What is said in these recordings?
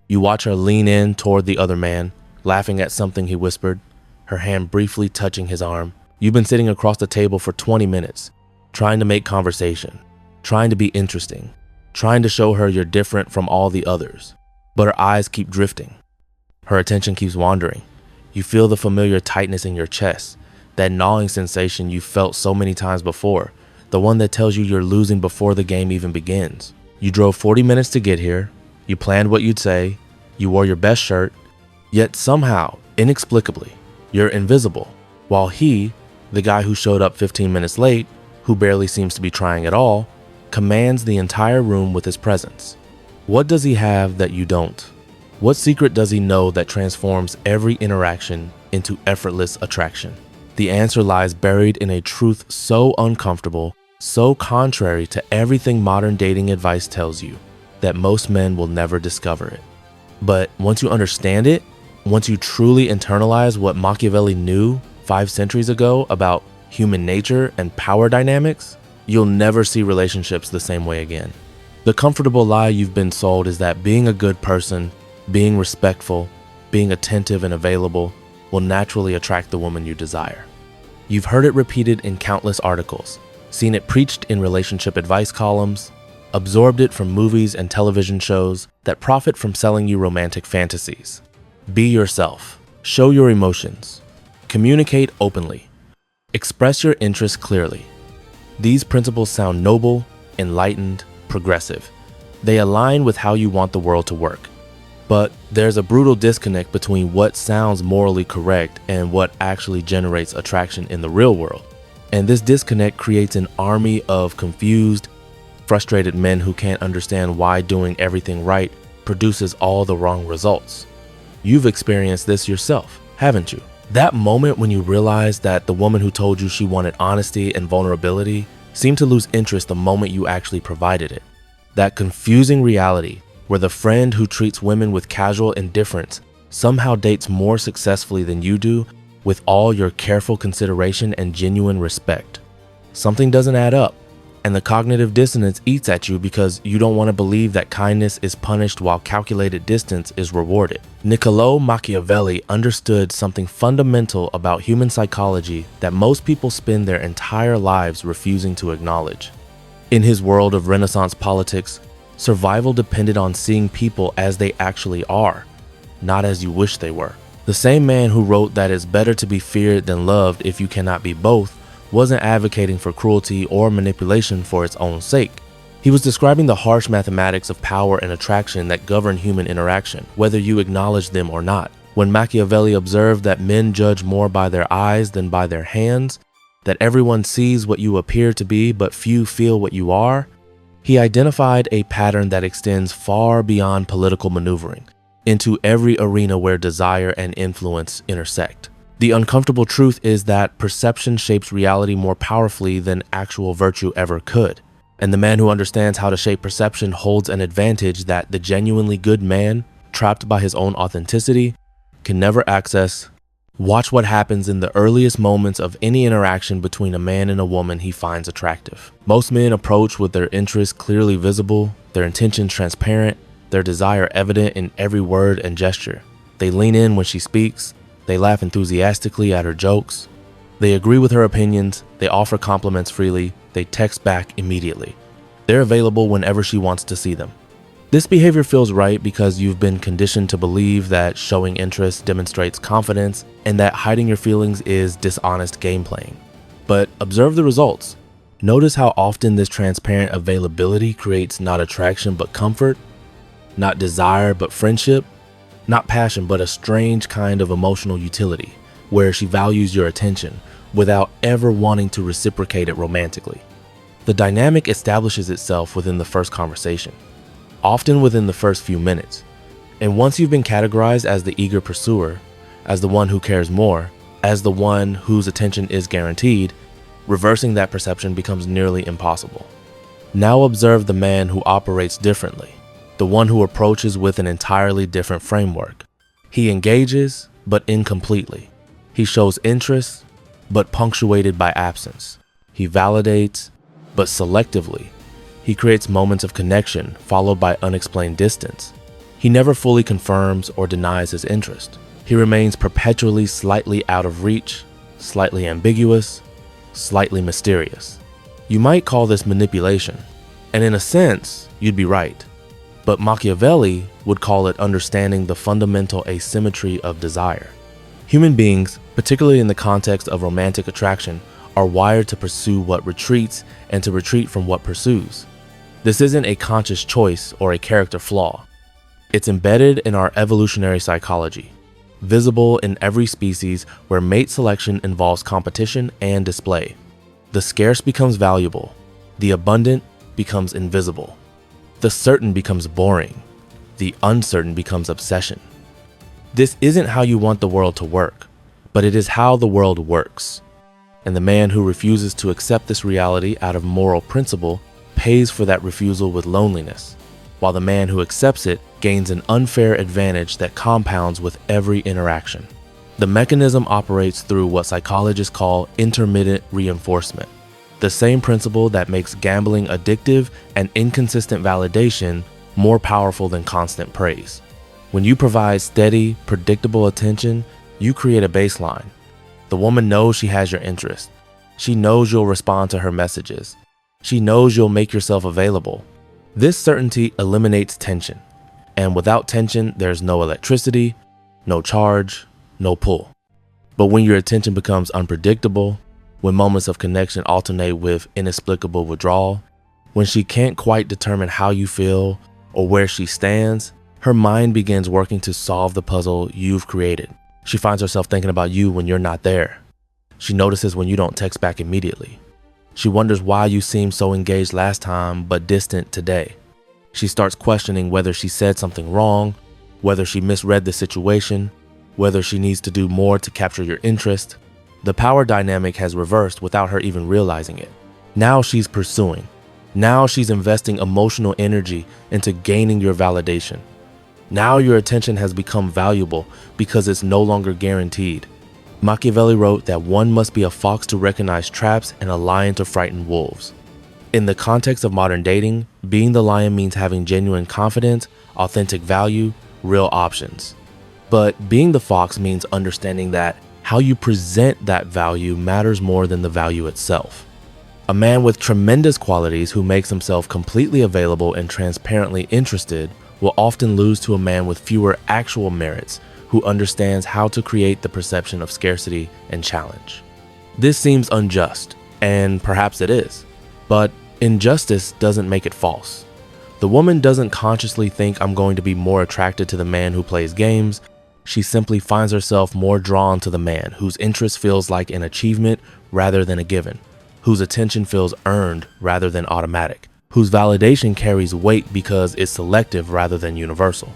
You watch her lean in toward the other man, laughing at something he whispered, her hand briefly touching his arm. You've been sitting across the table for 20 minutes, trying to make conversation, trying to be interesting, trying to show her you're different from all the others. But her eyes keep drifting. Her attention keeps wandering. You feel the familiar tightness in your chest, that gnawing sensation you felt so many times before, the one that tells you you're losing before the game even begins. You drove 40 minutes to get here, you planned what you'd say, you wore your best shirt, yet somehow, inexplicably, you're invisible, while he, the guy who showed up 15 minutes late, who barely seems to be trying at all, commands the entire room with his presence. What does he have that you don't? What secret does he know that transforms every interaction into effortless attraction? The answer lies buried in a truth so uncomfortable, so contrary to everything modern dating advice tells you, that most men will never discover it. But once you understand it, once you truly internalize what Machiavelli knew 5 centuries ago about human nature and power dynamics, you'll never see relationships the same way again. The comfortable lie you've been sold is that being a good person, being respectful, being attentive and available will naturally attract the woman you desire. You've heard it repeated in countless articles, seen it preached in relationship advice columns, absorbed it from movies and television shows that profit from selling you romantic fantasies. Be yourself. Show your emotions. Communicate openly. Express your interests clearly. These principles sound noble, enlightened, progressive. They align with how you want the world to work. But there's a brutal disconnect between what sounds morally correct and what actually generates attraction in the real world. And this disconnect creates an army of confused, frustrated men who can't understand why doing everything right produces all the wrong results. You've experienced this yourself, haven't you? That moment when you realize that the woman who told you she wanted honesty and vulnerability seemed to lose interest the moment you actually provided it. That confusing reality where the friend who treats women with casual indifference somehow dates more successfully than you do with all your careful consideration and genuine respect. Something doesn't add up, and the cognitive dissonance eats at you because you don't want to believe that kindness is punished while calculated distance is rewarded. Niccolo Machiavelli understood something fundamental about human psychology that most people spend their entire lives refusing to acknowledge. In his world of Renaissance politics, survival depended on seeing people as they actually are, not as you wish they were. The same man who wrote that it's better to be feared than loved if you cannot be both wasn't advocating for cruelty or manipulation for its own sake. He was describing the harsh mathematics of power and attraction that govern human interaction, whether you acknowledge them or not. When Machiavelli observed that men judge more by their eyes than by their hands, that everyone sees what you appear to be but few feel what you are, he identified a pattern that extends far beyond political maneuvering into every arena where desire and influence intersect. The uncomfortable truth is that perception shapes reality more powerfully than actual virtue ever could. And the man who understands how to shape perception holds an advantage that the genuinely good man, trapped by his own authenticity, can never access. Watch what happens in the earliest moments of any interaction between a man and a woman he finds attractive. Most men approach with their interests clearly visible, their intentions transparent, their desire evident in every word and gesture. They lean in when she speaks, they laugh enthusiastically at her jokes, they agree with her opinions, they offer compliments freely, they text back immediately. They're available whenever she wants to see them. This behavior feels right because you've been conditioned to believe that showing interest demonstrates confidence and that hiding your feelings is dishonest game playing. But observe the results. Notice how often this transparent availability creates not attraction but comfort, not desire but friendship, not passion but a strange kind of emotional utility, where she values your attention without ever wanting to reciprocate it romantically. The dynamic establishes itself within the first conversation, often within the first few minutes. And once you've been categorized as the eager pursuer, as the one who cares more, as the one whose attention is guaranteed, reversing that perception becomes nearly impossible. Now observe the man who operates differently, the one who approaches with an entirely different framework. He engages, but incompletely. He shows interest, but punctuated by absence. He validates, but selectively. He creates moments of connection followed by unexplained distance. He never fully confirms or denies his interest. He remains perpetually slightly out of reach, slightly ambiguous, slightly mysterious. You might call this manipulation, and in a sense, you'd be right. But Machiavelli would call it understanding the fundamental asymmetry of desire. Human beings, particularly in the context of romantic attraction, are wired to pursue what retreats and to retreat from what pursues. This isn't a conscious choice or a character flaw. It's embedded in our evolutionary psychology, visible in every species where mate selection involves competition and display. The scarce becomes valuable, the abundant becomes invisible, the certain becomes boring, the uncertain becomes obsession. This isn't how you want the world to work, but it is how the world works. And the man who refuses to accept this reality out of moral principle pays for that refusal with loneliness, while the man who accepts it gains an unfair advantage that compounds with every interaction. The mechanism operates through what psychologists call intermittent reinforcement, the same principle that makes gambling addictive and inconsistent validation more powerful than constant praise. When you provide steady, predictable attention, you create a baseline. The woman knows she has your interest. She knows you'll respond to her messages. She knows you'll make yourself available. This certainty eliminates tension. And without tension, there's no electricity, no charge, no pull. But when your attention becomes unpredictable, when moments of connection alternate with inexplicable withdrawal, when she can't quite determine how you feel or where she stands, her mind begins working to solve the puzzle you've created. She finds herself thinking about you when you're not there. She notices when you don't text back immediately. She wonders why you seemed so engaged last time but distant today. She starts questioning whether she said something wrong, whether she misread the situation, whether she needs to do more to capture your interest. The power dynamic has reversed without her even realizing it. Now she's pursuing. Now she's investing emotional energy into gaining your validation. Now your attention has become valuable because it's no longer guaranteed. Machiavelli wrote that one must be a fox to recognize traps and a lion to frighten wolves. In the context of modern dating, being the lion means having genuine confidence, authentic value, real options. But being the fox means understanding that how you present that value matters more than the value itself. A man with tremendous qualities who makes himself completely available and transparently interested will often lose to a man with fewer actual merits who understands how to create the perception of scarcity and challenge. This seems unjust, and perhaps it is, but injustice doesn't make it false. The woman doesn't consciously think I'm going to be more attracted to the man who plays games. She simply finds herself more drawn to the man whose interest feels like an achievement rather than a given, whose attention feels earned rather than automatic, whose validation carries weight because it's selective rather than universal.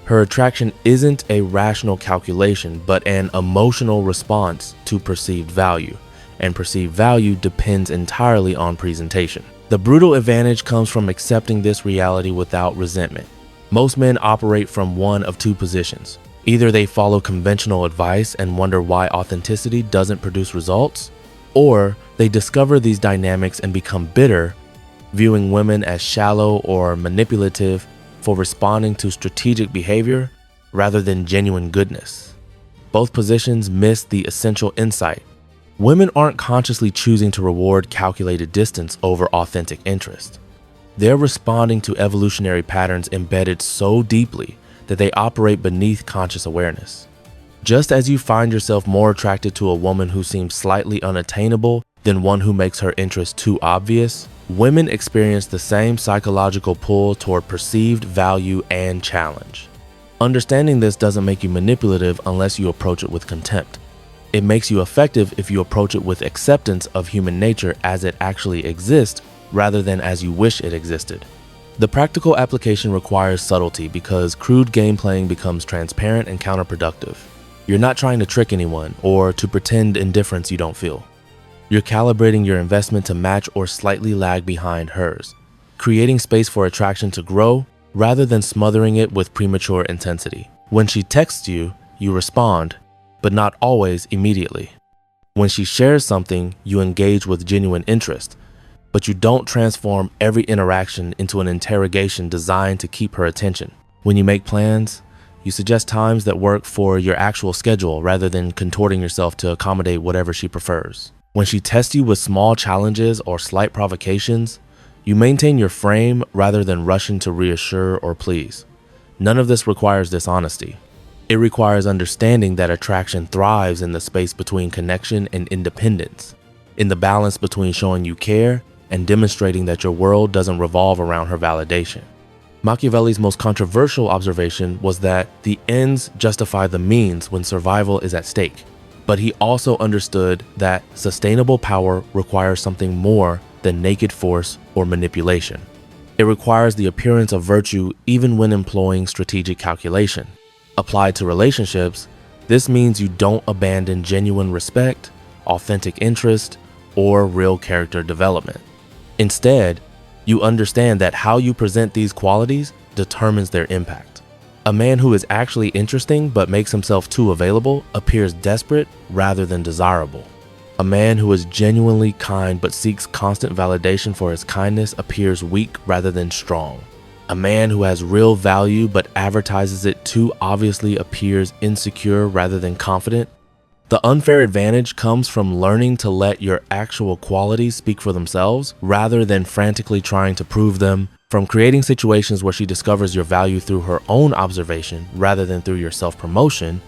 Her attraction isn't a rational calculation, but an emotional response to perceived value, and perceived value depends entirely on presentation. The brutal advantage comes from accepting this reality without resentment. Most men operate from one of two positions. Either they follow conventional advice and wonder why authenticity doesn't produce results, or they discover these dynamics and become bitter, viewing women as shallow or manipulative for responding to strategic behavior rather than genuine goodness. Both positions miss the essential insight. Women aren't consciously choosing to reward calculated distance over authentic interest. They're responding to evolutionary patterns embedded so deeply that they operate beneath conscious awareness. Just as you find yourself more attracted to a woman who seems slightly unattainable than one who makes her interest too obvious, women experience the same psychological pull toward perceived value and challenge. Understanding this doesn't make you manipulative unless you approach it with contempt. It makes you effective if you approach it with acceptance of human nature as it actually exists rather than as you wish it existed. The practical application requires subtlety because crude game playing becomes transparent and counterproductive. You're not trying to trick anyone or to pretend indifference you don't feel. You're calibrating your investment to match or slightly lag behind hers, creating space for attraction to grow rather than smothering it with premature intensity. When she texts you, you respond, but not always immediately. When she shares something, you engage with genuine interest, but you don't transform every interaction into an interrogation designed to keep her attention. When you make plans, you suggest times that work for your actual schedule rather than contorting yourself to accommodate whatever she prefers. When she tests you with small challenges or slight provocations, you maintain your frame rather than rushing to reassure or please. None of this requires dishonesty. It requires understanding that attraction thrives in the space between connection and independence, in the balance between showing you care and demonstrating that your world doesn't revolve around her validation. Machiavelli's most controversial observation was that the ends justify the means when survival is at stake. But he also understood that sustainable power requires something more than naked force or manipulation. It requires the appearance of virtue even when employing strategic calculation. Applied to relationships, this means you don't abandon genuine respect, authentic interest, or real character development. Instead, you understand that how you present these qualities determines their impact. A man who is actually interesting but makes himself too available appears desperate rather than desirable. A man who is genuinely kind but seeks constant validation for his kindness appears weak rather than strong. A man who has real value but advertises it too obviously appears insecure rather than confident. The unfair advantage comes from learning to let your actual qualities speak for themselves rather than frantically trying to prove them, from creating situations where she discovers your value through her own observation rather than through your self-promotion,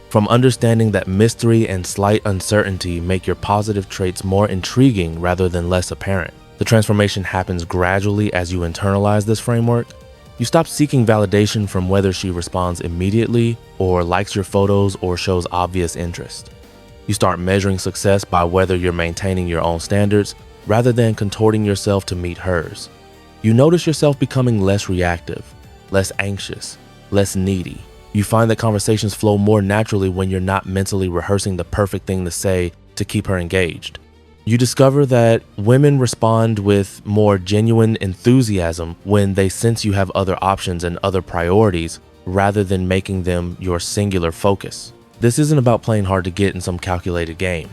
from understanding that mystery and slight uncertainty make your positive traits more intriguing rather than less apparent. The transformation happens gradually as you internalize this framework. You stop seeking validation from whether she responds immediately or likes your photos or shows obvious interest. You start measuring success by whether you're maintaining your own standards rather than contorting yourself to meet hers. You notice yourself becoming less reactive, less anxious, less needy. You find that conversations flow more naturally when you're not mentally rehearsing the perfect thing to say to keep her engaged. You discover that women respond with more genuine enthusiasm when they sense you have other options and other priorities rather than making them your singular focus. This isn't about playing hard to get in some calculated game.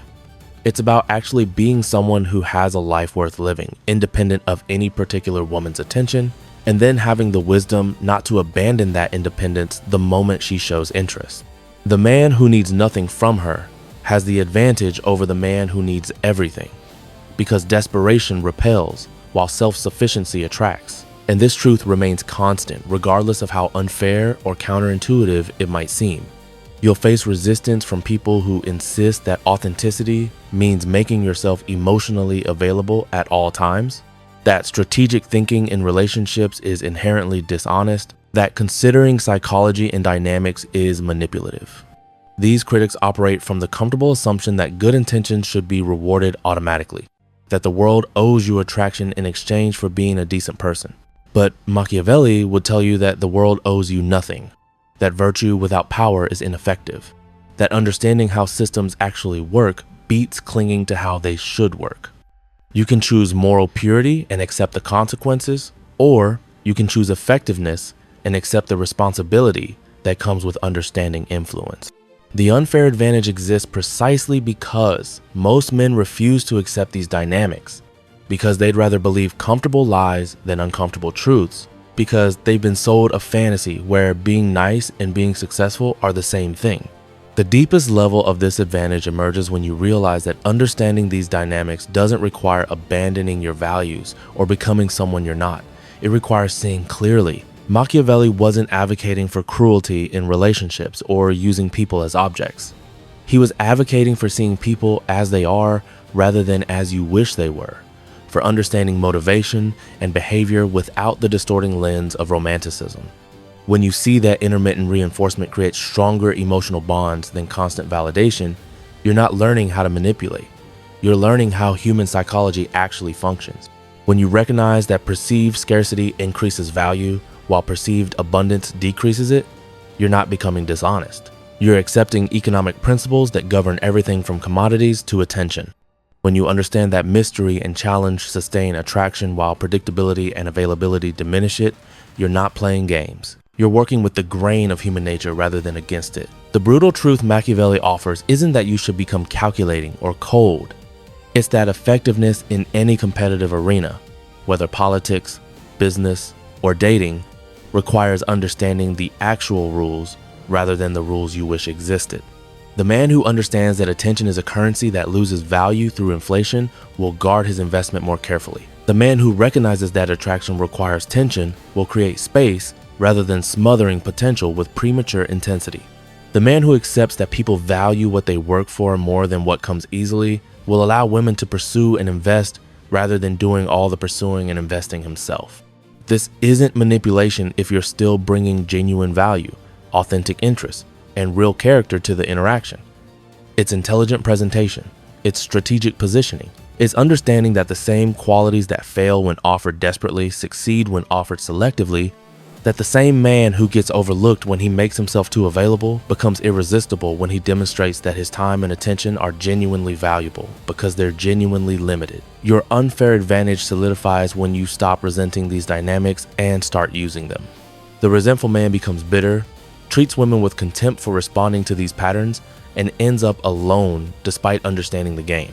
It's about actually being someone who has a life worth living, independent of any particular woman's attention, and then having the wisdom not to abandon that independence the moment she shows interest. The man who needs nothing from her has the advantage over the man who needs everything, because desperation repels while self-sufficiency attracts. And this truth remains constant regardless of how unfair or counterintuitive it might seem. You'll face resistance from people who insist that authenticity means making yourself emotionally available at all times, that strategic thinking in relationships is inherently dishonest, that considering psychology and dynamics is manipulative. These critics operate from the comfortable assumption that good intentions should be rewarded automatically, that the world owes you attraction in exchange for being a decent person. But Machiavelli would tell you that the world owes you nothing, that virtue without power is ineffective, that understanding how systems actually work beats clinging to how they should work. You can choose moral purity and accept the consequences, or you can choose effectiveness and accept the responsibility that comes with understanding influence. The unfair advantage exists precisely because most men refuse to accept these dynamics, because they'd rather believe comfortable lies than uncomfortable truths, because they've been sold a fantasy where being nice and being successful are the same thing. The deepest level of this advantage emerges when you realize that understanding these dynamics doesn't require abandoning your values or becoming someone you're not. It requires seeing clearly. Machiavelli wasn't advocating for cruelty in relationships or using people as objects. He was advocating for seeing people as they are rather than as you wish they were, for understanding motivation and behavior without the distorting lens of romanticism. When you see that intermittent reinforcement creates stronger emotional bonds than constant validation, you're not learning how to manipulate. You're learning how human psychology actually functions. When you recognize that perceived scarcity increases value while perceived abundance decreases it, you're not becoming dishonest. You're accepting economic principles that govern everything from commodities to attention. When you understand that mystery and challenge sustain attraction while predictability and availability diminish it, you're not playing games. You're working with the grain of human nature rather than against it. The brutal truth Machiavelli offers isn't that you should become calculating or cold. It's that effectiveness in any competitive arena, whether politics, business, or dating, requires understanding the actual rules rather than the rules you wish existed. The man who understands that attention is a currency that loses value through inflation will guard his investment more carefully. The man who recognizes that attraction requires tension will create space rather than smothering potential with premature intensity. The man who accepts that people value what they work for more than what comes easily will allow women to pursue and invest rather than doing all the pursuing and investing himself. This isn't manipulation if you're still bringing genuine value, authentic interest, and real character to the interaction. It's intelligent presentation. It's strategic positioning. It's understanding that the same qualities that fail when offered desperately succeed when offered selectively, that the same man who gets overlooked when he makes himself too available becomes irresistible when he demonstrates that his time and attention are genuinely valuable because they're genuinely limited. Your unfair advantage solidifies when you stop resenting these dynamics and start using them. The resentful man becomes bitter, treats women with contempt for responding to these patterns, and ends up alone despite understanding the game.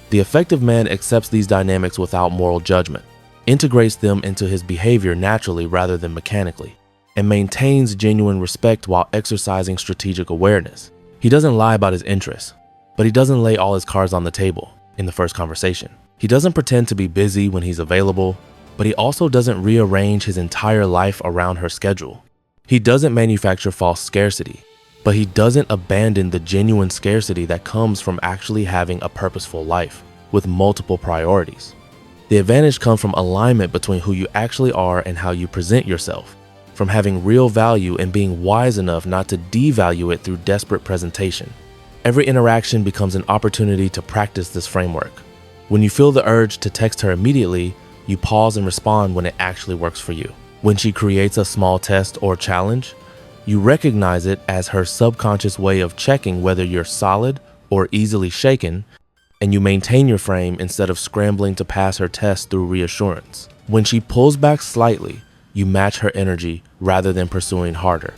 The effective man accepts these dynamics without moral judgment, integrates them into his behavior naturally rather than mechanically, and maintains genuine respect while exercising strategic awareness. He doesn't lie about his interests, but he doesn't lay all his cards on the table in the first conversation. He doesn't pretend to be busy when he's available, but he also doesn't rearrange his entire life around her schedule. He doesn't manufacture false scarcity, but he doesn't abandon the genuine scarcity that comes from actually having a purposeful life with multiple priorities. The advantage comes from alignment between who you actually are and how you present yourself, from having real value and being wise enough not to devalue it through desperate presentation. Every interaction becomes an opportunity to practice this framework. When you feel the urge to text her immediately, you pause and respond when it actually works for you. When she creates a small test or challenge, you recognize it as her subconscious way of checking whether you're solid or easily shaken, and you maintain your frame instead of scrambling to pass her test through reassurance. When she pulls back slightly, you match her energy rather than pursuing harder,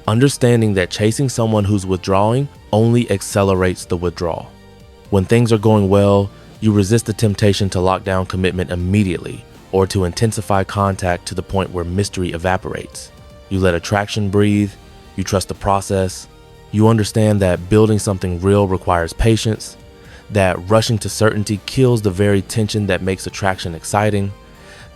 understanding that chasing someone who's withdrawing only accelerates the withdrawal. When things are going well, you resist the temptation to lock down commitment immediately or to intensify contact to the point where mystery evaporates. You let attraction breathe, you trust the process, you understand that building something real requires patience, that rushing to certainty kills the very tension that makes attraction exciting,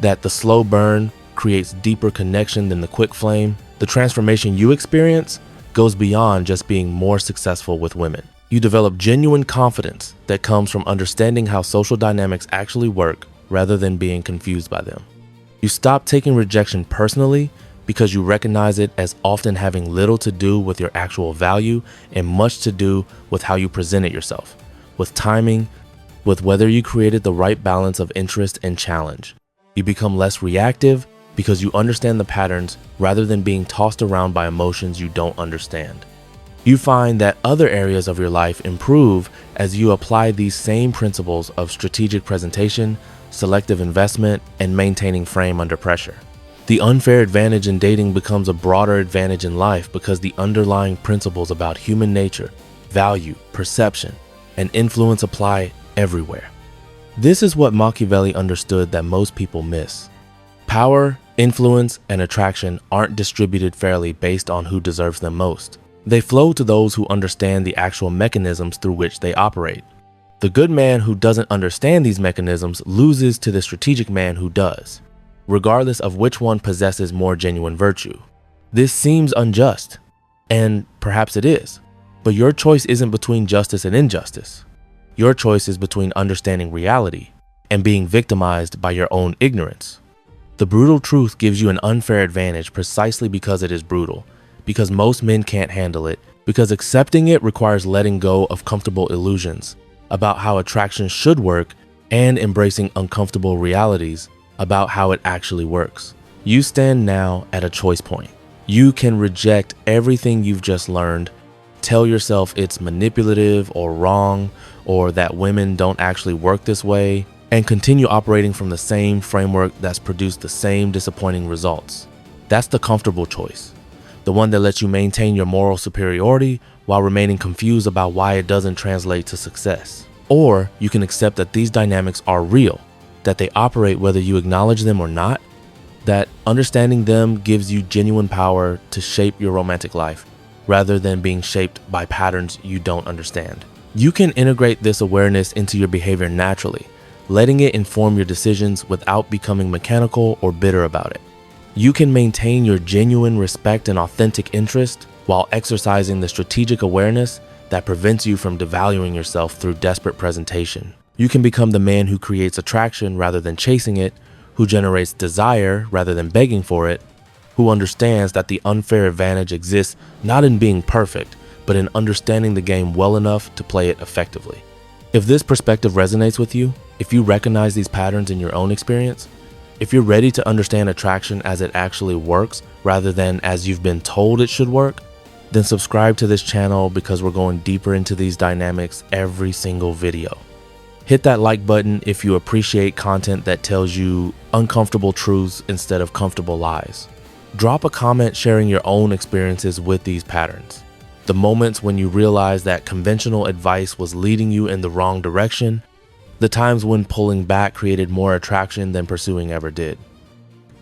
that the slow burn creates deeper connection than the quick flame. The transformation you experience goes beyond just being more successful with women. You develop genuine confidence that comes from understanding how social dynamics actually work rather than being confused by them. You stop taking rejection personally because you recognize it as often having little to do with your actual value and much to do with how you presented yourself, with timing, with whether you created the right balance of interest and challenge. You become less reactive because you understand the patterns rather than being tossed around by emotions you don't understand. You find that other areas of your life improve as you apply these same principles of strategic presentation, selective investment, and maintaining frame under pressure. The unfair advantage in dating becomes a broader advantage in life because the underlying principles about human nature, value, perception, and influence apply everywhere. This is what Machiavelli understood that most people miss. Power, influence, and attraction aren't distributed fairly based on who deserves them most. They flow to those who understand the actual mechanisms through which they operate. The good man who doesn't understand these mechanisms loses to the strategic man who does, regardless of which one possesses more genuine virtue. This seems unjust, and perhaps it is, but your choice isn't between justice and injustice. Your choice is between understanding reality and being victimized by your own ignorance. The brutal truth gives you an unfair advantage precisely because it is brutal, because most men can't handle it, because accepting it requires letting go of comfortable illusions about how attraction should work and embracing uncomfortable realities about how it actually works. You stand now at a choice point. You can reject everything you've just learned, tell yourself it's manipulative or wrong, or that women don't actually work this way, and continue operating from the same framework that's produced the same disappointing results. That's the comfortable choice, the one that lets you maintain your moral superiority while remaining confused about why it doesn't translate to success. Or you can accept that these dynamics are real, that they operate whether you acknowledge them or not, that understanding them gives you genuine power to shape your romantic life, rather than being shaped by patterns you don't understand. You can integrate this awareness into your behavior naturally, letting it inform your decisions without becoming mechanical or bitter about it. You can maintain your genuine respect and authentic interest while exercising the strategic awareness that prevents you from devaluing yourself through desperate presentation. You can become the man who creates attraction rather than chasing it, who generates desire rather than begging for it, who understands that the unfair advantage exists not in being perfect, but in understanding the game well enough to play it effectively. If this perspective resonates with you, if you recognize these patterns in your own experience, if you're ready to understand attraction as it actually works rather than as you've been told it should work, then subscribe to this channel because we're going deeper into these dynamics every single video. Hit that like button if you appreciate content that tells you uncomfortable truths instead of comfortable lies. Drop a comment sharing your own experiences with these patterns. The moments when you realize that conventional advice was leading you in the wrong direction, the times when pulling back created more attraction than pursuing ever did.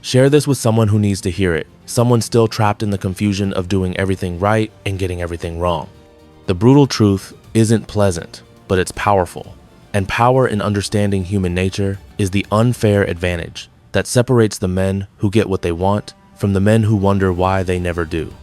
Share this with someone who needs to hear it, someone still trapped in the confusion of doing everything right and getting everything wrong. The brutal truth isn't pleasant, but it's powerful. And power in understanding human nature is the unfair advantage that separates the men who get what they want from the men who wonder why they never do.